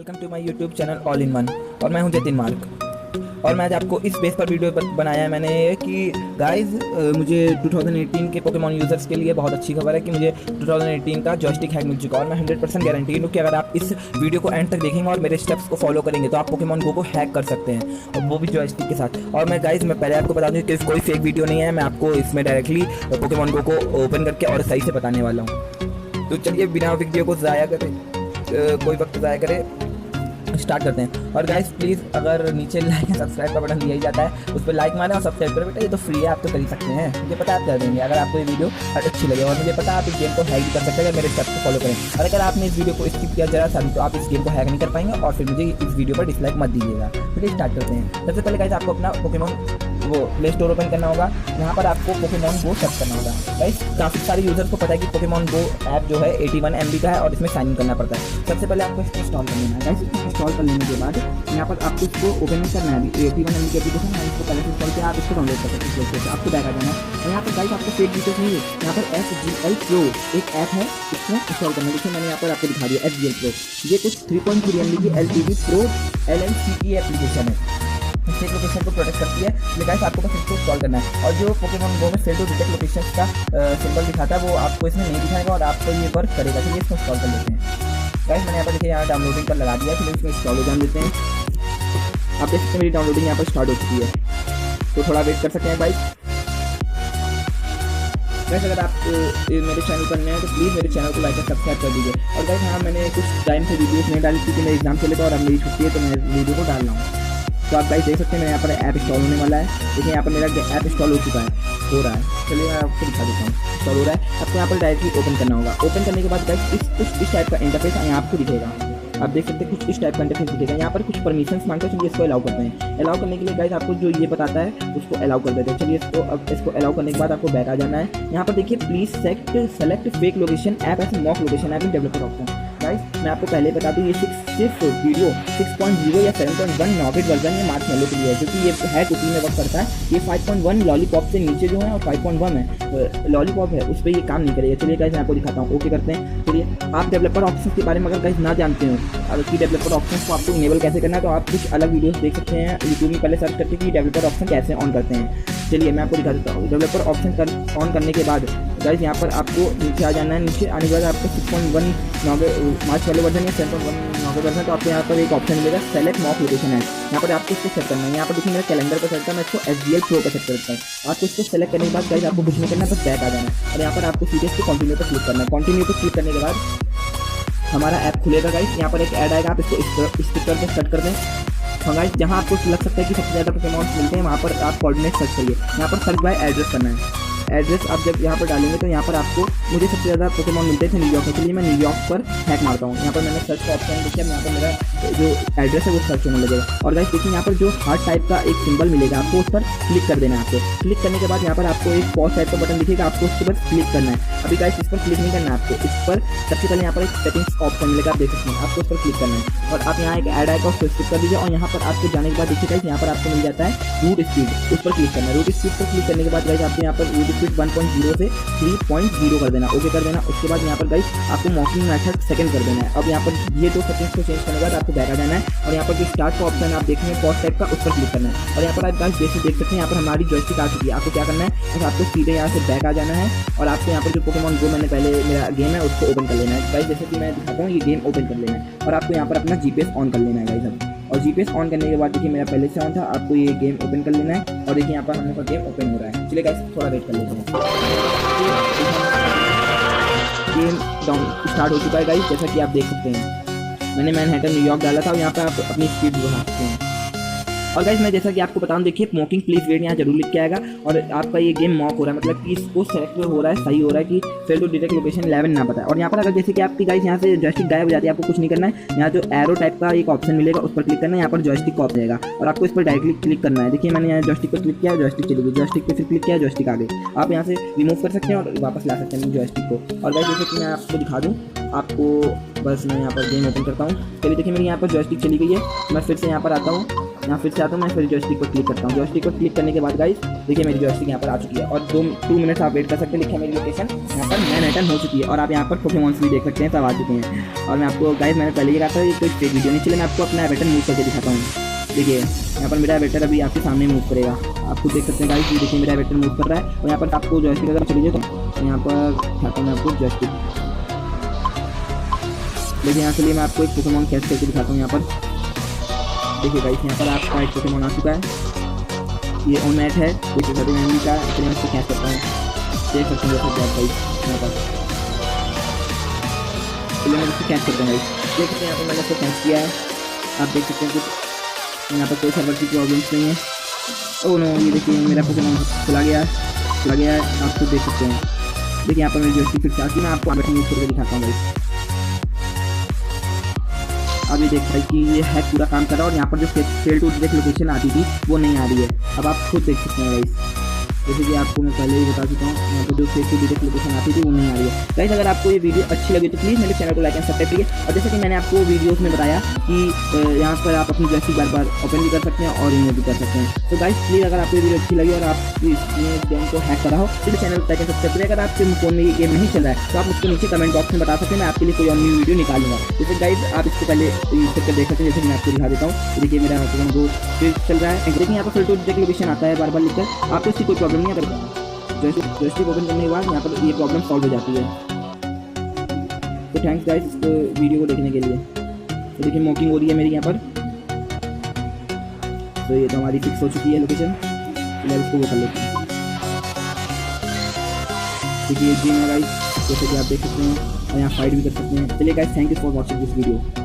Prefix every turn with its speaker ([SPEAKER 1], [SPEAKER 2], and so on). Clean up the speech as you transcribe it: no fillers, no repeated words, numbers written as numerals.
[SPEAKER 1] Welcome to my YouTube channel all in one. और मैं हूं जतिन मार्क। और मैं आज आपको इस बेस पर वीडियो बनाया है मैंने कि गाइस मुझे 2018 के पोकेमॉन यूज़र्स के लिए बहुत अच्छी खबर है कि मुझे 2018 का जॉयस्टिक हैक मिल चुका है। और मैं 100% गारंटी हूँ कि अगर आप इस वीडियो को एंड तक देखेंगे और मेरे स्टेप्स को फॉलो करेंगे तो आप पोकेमॉन गो को हैक कर सकते हैं, और वो भी जॉयस्टिक के साथ। और मैं गाइस मैं पहले आपको बता दूँ कि कोई फेक वीडियो नहीं है, मैं आपको इसमें डायरेक्टली पोकेमॉन गो को ओपन करके और सही से बताने वाला हूँ। तो चलिए बिना वीडियो को ज़ाया करें, कोई वक्त ज़ाया करे, स्टार्ट करते हैं। और गाइस प्लीज़ अगर नीचे लाइक एंड सब्सक्राइब का बटन दिया ही जाता है उस पर लाइक मारें और सब्सक्राइब करें बेटा, ये तो फ्री है, आप तो कर ही सकते हैं। मुझे पता आप कर देंगे अगर आपको ये वीडियो अच्छी लगे, और मुझे पता आप इस गेम को हैक भी कर सकते हैं अगर मेरे स्टेप्स को फॉलो करें। और अगर आपने इस वीडियो को स्किप किया जरा सा भी तो आप इस गेम को हैक नहीं कर पाएंगे, और फिर मुझे इस वीडियो पर डिसलाइक मत दीजिएगा। चलिए स्टार्ट करते हैं। सबसे पहले गाइस आपको अपना पोकेमॉन वो प्ले स्टोर ओपन करना होगा। यहाँ पर आपको पोकेमॉन गो सर्च करना होगा। गाइस काफ़ी सारे यूजर्स को पता है कि पोकेमॉन गो ऐप जो है 81 MB का है और इसमें साइन इन करना पड़ता है। सबसे पहले आपको इसको इंस्टॉल कर लेना है। गाइस इसको इंस्टॉल कर लेने के बाद यहाँ पर आपको इसको ओपन करना है। 81 MB की एप्लीकेशन है, इसको पहले से इंस्टॉल किया, आप इसको डाउनलोड कर सकते हैं प्ले स्टोर से। आपको बैक आ जाना है और यहाँ पर गाइस आपको फेक डिटेल्स नहीं है, यहाँ पर SGL Pro एक ऐप है, इसको इंस्टॉल करना है। देखिए मैंने यहाँ पर आपको दिखा दिया SGL Pro। ये कुछ 3.3 MB की LTV Pro LLCE एप्लीकेशन है, फेक लोकेशन को प्रोटेक्ट करती है। लेकिन गाइस आपको बस इसको इंस्टॉल करना है। और जो पोकेमॉन गो में फेल टू डिटेक्ट लोकेशन का सिंबल दिखाता है वो आपको इसमें नहीं दिखाएगा और आपको ये वर्क करेगा। चलिए इसको इंस्टॉल कर लेते हैं। गाइस मैंने यहाँ पर देखिए यहाँ डाउनलोडिंग पर लगा दिया, चलिए इसमें इंस्टॉल हो जाने देते हैं। आप देख सकते हैं मेरी डाउनलोडिंग यहाँ पर स्टार्ट हो चुकी है, तो थोड़ा वेट कर सकते हैं गाइस। अगर आप मेरे चैनल पर नए हैं तो प्लीज़ मेरे चैनल को लाइक और सब्सक्राइब कर दीजिए। और गाइस यहाँ मैंने कुछ टाइम से वीडियोस नहीं डाली क्योंकि मेरे एग्जाम चले थे और अब मेरी छुट्टी है, तो मैं वीडियो को डाल रहा हूँ। तो आप गाइस देख सकते हैं मेरे यहाँ पर ऐप इंस्टॉल होने वाला है। देखिए यहाँ पर मेरा ऐप इंस्टॉल हो चुका है, हो रहा है। चलिए मैं आपको दिखा देता हूँ, इंस्टॉल हो रहा है। आपको यहाँ पर डायरेक्टली ओपन करना होगा। ओपन करने के बाद गाइस कुछ इस टाइप का इंटरफेस यहाँ आपको दिखेगा। आप देख सकते हैं कुछ इस टाइप का इंटरफेस दिखेगा। यहाँ पर कुछ परमिशंस मांगते हैं, चलिए इसको अलाउ करते हैं। अलाउ करने के लिए गाइस आपको जो ये बताता है उसको अलाउ कर देते हैं। चलिए इसको अलाउ करने के बाद आपको बैक आ जाना है। यहाँ पर देखिए please select fake location app as mock location app in developer option. Guys मैं आपको पहले बता दूँ ये सिर्फ वीडियो 6.0 या 7.1 नॉकेट वर्जन या मार्च मेलो के लिए है, क्योंकि ये हैक उसी में वर्क करता है। ये 5.1 लॉलीपॉप से नीचे जो है और 5.1 है लॉलीपॉप है, उस पर ये काम नहीं करेगा। चलिए गाइस मैं आपको दिखाता हूँ, ओके करते हैं। चलिए आप डेवलपर ऑप्शन के बारे में अगर गाइस ना जानते हो कि डेवलपर ऑप्शन को आपको इनेबल कैसे करना है, तो आप कुछ अलग वीडियोस देख सकते हैं यूट्यूब में, पहले सर्च करके कि डेवलपर ऑप्शन कैसे ऑन करते हैं। चलिए मैं आपको दिखा देता हूँ। डेवलपर ऑप्शन ऑन करने के बाद गाइस यहाँ पर आपको नीचे आ जाना है। नीचे आने के बाद आपको 6.1 मार्च वाले वर्जन या 7.1 नॉकेट वर्जन, तो आपको यहाँ पर एक ऑप्शन मिलेगा सेलेक्ट मॉक लोकेशन है। यहाँ पर आपको इसको सेट करना है। यहाँ पर देखिए मेरा कैलेंडर पर सेट है, मैं इसको SGL Pro पर सेट करता हूँ। आपको इसको सेलेक्ट करने के बाद गाइस आपको कुछ नहीं करना है, बस बैक आ जाना है। और यहाँ पर आपको सीधे इसको कंटिन्यू पर क्लिक करना है। कंटिन्यू पर क्लिक करने के बाद हमारा ऐप खुलेगा। गाइस यहाँ पर एक ऐड आएगा, आप इसको स्टिकर पर सेट कर दें। हाँ गाइस जहाँ आपको लग सकता है कि सबसे ज़्यादा पोकेमॉन मिलते हैं वहाँ पर आप कोऑर्डिनेट सर्च करिए। यहाँ पर सर्च बाय एड्रेस करना है। एड्रेस आप जब यहाँ पर डालेंगे तो यहाँ पर आपको मुझे सबसे ज़्यादा पोकेमॉन मिलते थे न्यूयॉर्क में, चलिए मैं न्यूयॉर्क पर हैक मारता हूँ। यहाँ पर मैंने सर्च का ऑप्शन देखिए, यहाँ पर मेरा जो एड्रेस है वो सर्च होने लगेगा। और गाइस देखिए यहाँ पर जो हार्ट टाइप का एक सिंबल मिलेगा, आपको उस पर क्लिक कर देना है। आपको क्लिक करने के बाद यहाँ पर आपको एक पॉज टाइप का बटन दिखेगा, आपको उसके बस क्लिक करना है। अभी गाइस इस पर क्लिक नहीं करना है आपको, इस पर सबसे पहले यहाँ पर एक सेटिंग्स ऑप्शन मिलेगा, आप देख सकते हैं, आपको उस पर क्लिक करना है। और आप यहाँ एक ऐड आएगा उसको स्किप कर दीजिए। और यहाँ पर आपको जाने के बाद देखिए गाइस यहाँ पर आपको मिल जाता है रूट स्पीड, उस पर क्लिक करना है। रूट स्पीड पर क्लिक करने के बाद गाइस आपको यहाँ पर रूट स्पीड 1.0 से 3.0 कर देना, ओके कर देना। उसके बाद यहाँ पर गाइस आपको मॉकिंग मेथड सेकंड कर देना है। अब यहाँ पर ये दो सेटिंग्स को चेंज करने के बाद आपको बैक आ जाना है। और यहाँ पर जो स्टार्ट का ऑप्शन आप देखेंगे पॉज टाइप का, उस पर क्लिक करना है। और यहाँ पर आप गाइस देख सकते हैं यहाँ पर हमारी जॉयस्टिक आ चुकी है। आपको क्या करना है, बस आपको सीधे यहाँ से बैक आ जाना है और आपको यहाँ पर जो पोकेमॉन गो मैंने पहले मेरा गेम है उसको ओपन कर लेना है। गाइस जैसे कि मैं दिखाता हूँ, ये गेम ओपन कर लेना है और आपको यहाँ पर अपना GPS ऑन कर लेना है गाइस। और GPS ऑन करने के बाद देखिए मेरा पहले से ऑन था, आपको ये गेम ओपन कर लेना है। और देखिए यहाँ पर हम लोग का गेम ओपन हो रहा है। चलिए गाइस थोड़ा वेट कर लेते हैं। गेम डाउन स्टार्ट हो चुका है गाइस, जैसा कि आप देख सकते हैं। मैंने मैनहट्टन न्यूयॉर्क डाला था और यहाँ पर आप अपनी स्पीड बढ़ा सकते हैं। और गाइस मैं जैसा कि आपको बताऊं, देखिए मॉकिंग प्लीज वेट यहाँ जरूर लिख के आएगा। और आपका ये गेम मॉक हो रहा है, मतलब कि इसको सेलेक्ट हो रहा है, सही हो रहा है कि फेल टू डिटेक्ट लोकेशन 11 ना बताए। और यहाँ पर अगर जैसे कि आपकी गाइस यहाँ से जॉयस्टिक गायब हो जाती है, आपको कुछ नहीं करना है। यहाँ जो एरो टाइप का एक ऑप्शन मिलेगा उस पर क्लिक करना है, यहाँ पर जॉयस्टिक का ऑप्शन आएगा और आपको इस पर डायरेक्टली क्लिक करना है। देखिए मैंने यहाँ जॉयस्टिक पर क्लिक किया, जॉयस्टिक चली गई, जॉयस्टिक पर फिर क्लिक किया, जॉयस्टिक आ गई। आप यहाँ से रिमूव कर सकते हैं और वापस ला सकते हैं जॉयस्टिक को। और गाइस जैसे कि मैं आपको दिखा दूँ, आपको बस मैं यहाँ पर गेम ओपन करता हूँ। चलिए देखिए मेरी यहाँ पर जॉयस्टिक चली गई है। मैं फिर से यहाँ पर आता हूँ यहाँ फिर से आता हूँ, मैं फिर जॉयस्टिक पर क्लिक करता हूँ। जॉयस्टिक पर क्लिक करने के बाद गाइस देखिए मेरी जॉयस्टिक यहाँ पर आ चुकी है और 2 मिनट्स आप वेट कर सकते हैं। लिखा मेरी लोकेशन यहाँ पर मैनहट्टन हो चुकी है और आप यहाँ पर पोकेमॉन्स भी देख सकते हैं, सब आ चुके हैं। और मैं आपको गाइस मैंने पहले ही कहा था ये कोई फेक वीडियो नहीं, चलिए मैं आपको अपना एवेटर मूव करके दिखाता हूँ। देखिए यहाँ पर मेरा एवेटर अभी आपके सामने मूव करेगा, आप खुद देख सकते हैं गाइस। ये देखिए मेरा एवेटर मूव कर रहा है और यहाँ पर आपको जॉयस्टिक अगर चलिए तो यहाँ पर दिखाता हूँ मैं आपको जॉयस्टिक। देखिए यहाँ चलिए मैं आपको एक पोकेमॉन कैच करके दिखाता हूँ। यहाँ पर देखिए गाइस यहाँ पर आपका एक पोकेमॉन आ चुका है, ये ऑन मैट है कुछ मेमोरी का, इसलिए मैं इसको कैच करता हूँ। देख सकते हैं जैसे आप गाइस यहाँ पर, चलिए मैं इसको कैच करता हूँ गाइस। देख सकते हैं यहाँ पर मैंने इसको कैच किया है, आप देख सकते हैं कुछ यहाँ पर कोई सर्वर की प्रॉब्लम्स नहीं है। ओह नो, ये देखिए मेरा पोकेमॉन चला गया है, आप खुद देख सकते हैं। देखिए यहाँ पर मेरी जॉयस्टिक फिर से आती है, मैं आपको एवेटर यूज़ करके दिखाता हूँ गाइस। अब ये देख रहा है कि ये हैक पूरा काम कर रहा है और यहाँ पर जो फेल टू डिटेक्ट लोकेशन आती थी वो नहीं आ रही है। अब आप खुद देख सकते हैं गाइस, जैसे कि आपको मैं पहले ही बता चुका हूँ, यहाँ पर जो फेल टू डिटेक्ट लोकेशन आती थी वो नहीं आ रही है। गाइस अगर आपको ये वीडियो अच्छी लगी तो प्लीज़ मेरे चैनल को लाइक एंड सब्सक्राइब करिए। और जैसे कि मैंने आपको वीडियोस में बताया कि यहाँ पर आप अपनी जॉयस्टिक बार बार ओपन भी कर सकते हैं और रिमूव भी कर सकते हैं। तो गाइस प्लीज़ अगर आपको ये वीडियो अच्छी लगी और आप इसमें गेम को हैक करा हो तो चैनल को लाइक एंड सब्सक्राइब करिए। अगर आपके फ़ोन में ये गेम नहीं चल रहा है तो आप मुझको नीचे कमेंट बॉक्स में बता सकते हैं, मैं आपके लिए कोई और न्यू वीडियो निकालूंगा। जैसे गाइस आप इसको पहले यूज करके देख सकते हैं, जैसे मैं आपको दिखा देता हूँ। देखिए मेरा वो फिर चल रहा है, देखिए यहाँ पर फिर टू डिटेक्ट लोकेशन आता है बार बार लिखकर, आपको इसकी कोई प्रॉब्लम नहीं है। जॉयस्टिक ओपन करने के बाद यहाँ पर ये प्रॉब्लम सॉल्व हो जाती है। तो थैंक्स गाइस इस वीडियो को देखने के लिए। तो देखिए मॉकिंग हो रही है मेरी यहाँ पर, तो ये तो हमारी फिक्स हो चुकी है लोकेशन, तो इसको वो कर लेते हैं। देखिए गेम है गाइस, जैसे कि आप देख सकते हैं और यहाँ फाइट भी कर सकते हैं। चलिए guys thank you for watching this video.